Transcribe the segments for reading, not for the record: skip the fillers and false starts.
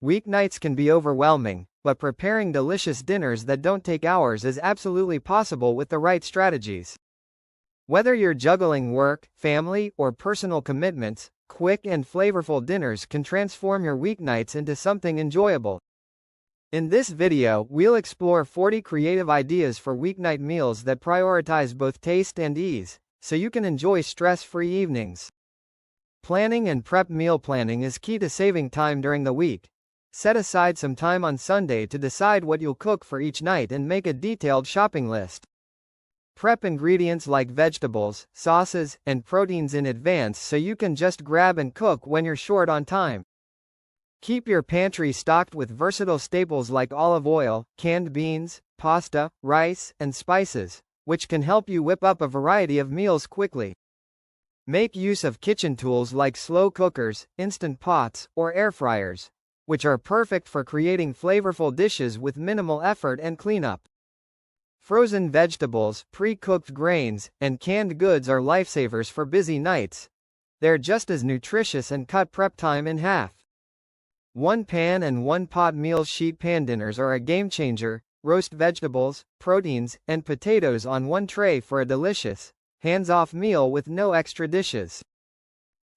Weeknights can be overwhelming, but preparing delicious dinners that don't take hours is absolutely possible with the right strategies. Whether you're juggling work, family, or personal commitments, quick and flavorful dinners can transform your weeknights into something enjoyable. In this video, we'll explore 40 creative ideas for weeknight meals that prioritize both taste and ease, so you can enjoy stress-free evenings. Planning and prep. Meal planning is key to saving time during the week. Set aside some time on Sunday to decide what you'll cook for each night and make a detailed shopping list. Prep ingredients like vegetables, sauces, and proteins in advance so you can just grab and cook when you're short on time. Keep your pantry stocked with versatile staples like olive oil, canned beans, pasta, rice, and spices, which can help you whip up a variety of meals quickly. Make use of kitchen tools like slow cookers, instant pots, or air fryers, which are perfect for creating flavorful dishes with minimal effort and cleanup. Frozen vegetables, pre-cooked grains, and canned goods are lifesavers for busy nights. They're just as nutritious and cut prep time in half. One pan and one pot meal sheet pan dinners are a game changer. Roast vegetables, proteins, and potatoes on one tray for a delicious, hands-off meal with no extra dishes.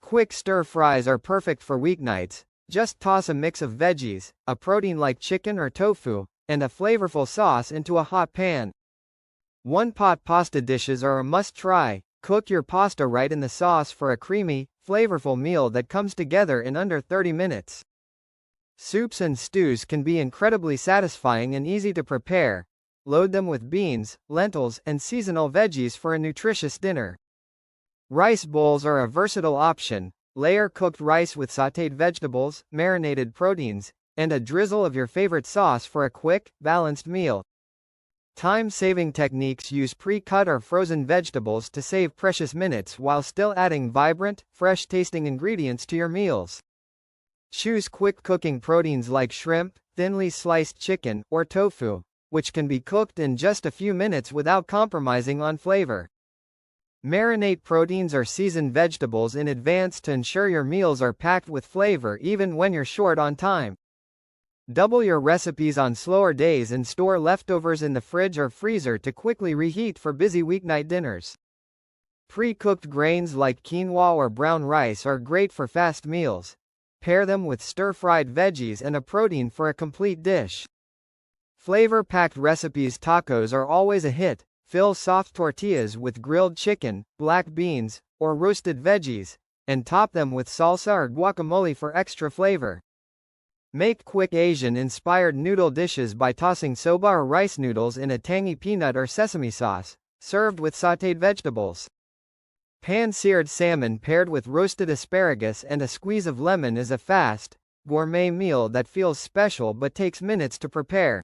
Quick stir fries are perfect for weeknights. Just toss a mix of veggies, a protein like chicken or tofu, and a flavorful sauce into a hot pan. One-pot pasta dishes are a must-try. Cook your pasta right in the sauce for a creamy, flavorful meal that comes together in under 30 minutes. Soups and stews can be incredibly satisfying and easy to prepare. Load them with beans, lentils, and seasonal veggies for a nutritious dinner. Rice bowls are a versatile option. Layer cooked rice with sautéed vegetables, marinated proteins, and a drizzle of your favorite sauce for a quick, balanced meal. Time-saving techniques. Use pre-cut or frozen vegetables to save precious minutes while still adding vibrant, fresh-tasting ingredients to your meals. Choose quick-cooking proteins like shrimp, thinly sliced chicken, or tofu, which can be cooked in just a few minutes without compromising on flavor. Marinate proteins or seasoned vegetables in advance to ensure your meals are packed with flavor even when you're short on time. Double your recipes on slower days and store leftovers in the fridge or freezer to quickly reheat for busy weeknight dinners. Pre-cooked grains like quinoa or brown rice are great for fast meals. Pair them with stir-fried veggies and a protein for a complete dish. Flavor-packed recipes. Tacos are always a hit. Fill soft tortillas with grilled chicken, black beans, or roasted veggies, and top them with salsa or guacamole for extra flavor. Make quick Asian-inspired noodle dishes by tossing soba or rice noodles in a tangy peanut or sesame sauce, served with sautéed vegetables. Pan-seared salmon paired with roasted asparagus and a squeeze of lemon is a fast, gourmet meal that feels special but takes minutes to prepare.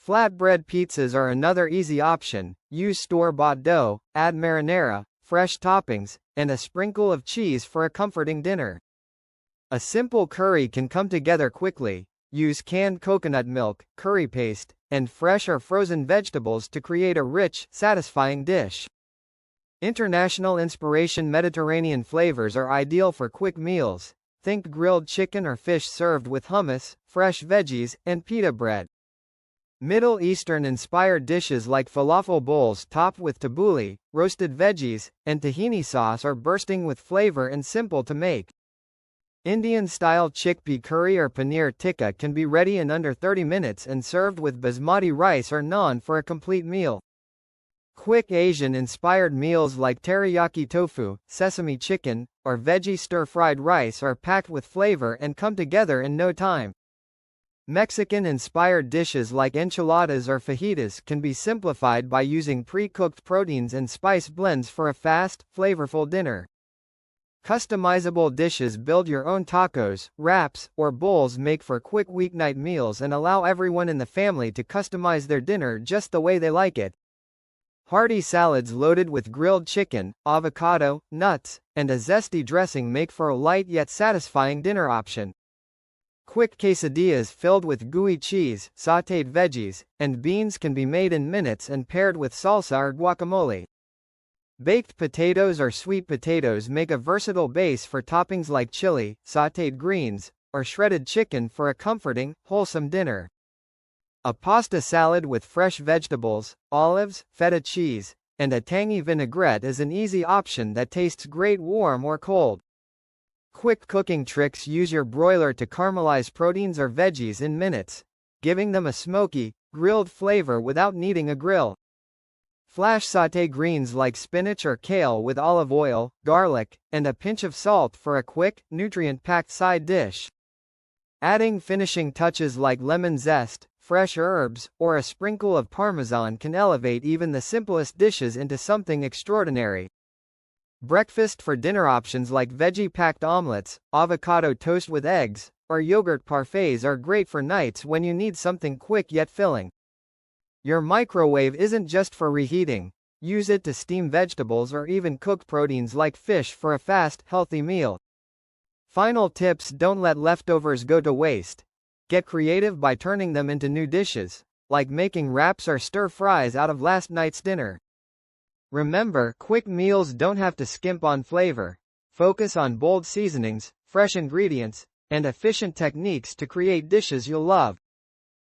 Flatbread pizzas are another easy option. Use store-bought dough, add marinara, fresh toppings, and a sprinkle of cheese for a comforting dinner. A simple curry can come together quickly. Use canned coconut milk, curry paste, and fresh or frozen vegetables to create a rich, satisfying dish. International inspiration. Mediterranean flavors are ideal for quick meals. Think grilled chicken or fish served with hummus, fresh veggies, and pita bread. Middle Eastern-inspired dishes like falafel bowls topped with tabbouleh, roasted veggies, and tahini sauce are bursting with flavor and simple to make. Indian-style chickpea curry or paneer tikka can be ready in under 30 minutes and served with basmati rice or naan for a complete meal. Quick Asian-inspired meals like teriyaki tofu, sesame chicken, or veggie stir-fried rice are packed with flavor and come together in no time. Mexican-inspired dishes like enchiladas or fajitas can be simplified by using pre-cooked proteins and spice blends for a fast, flavorful dinner. Customizable dishes. Build your own tacos, wraps, or bowls. Make for quick weeknight meals and allow everyone in the family to customize their dinner just the way they like it. Hearty salads loaded with grilled chicken, avocado, nuts, and a zesty dressing make for a light yet satisfying dinner option. Quick quesadillas filled with gooey cheese, sautéed veggies, and beans can be made in minutes and paired with salsa or guacamole. Baked potatoes or sweet potatoes make a versatile base for toppings like chili, sautéed greens, or shredded chicken for a comforting, wholesome dinner. A pasta salad with fresh vegetables, olives, feta cheese, and a tangy vinaigrette is an easy option that tastes great warm or cold. Quick cooking tricks: use your broiler to caramelize proteins or veggies in minutes, giving them a smoky, grilled flavor without needing a grill. Flash sauté greens like spinach or kale with olive oil, garlic, and a pinch of salt for a quick, nutrient-packed side dish. Adding finishing touches like lemon zest, fresh herbs, or a sprinkle of parmesan can elevate even the simplest dishes into something extraordinary. Breakfast for dinner options like veggie-packed omelets, avocado toast with eggs, or yogurt parfaits are great for nights when you need something quick yet filling. Your microwave isn't just for reheating. Use it to steam vegetables or even cook proteins like fish for a fast, healthy meal. Final tips: don't let leftovers go to waste. Get creative by turning them into new dishes, like making wraps or stir-fries out of last night's dinner. Remember, quick meals don't have to skimp on flavor. Focus on bold seasonings, fresh ingredients, and efficient techniques to create dishes you'll love.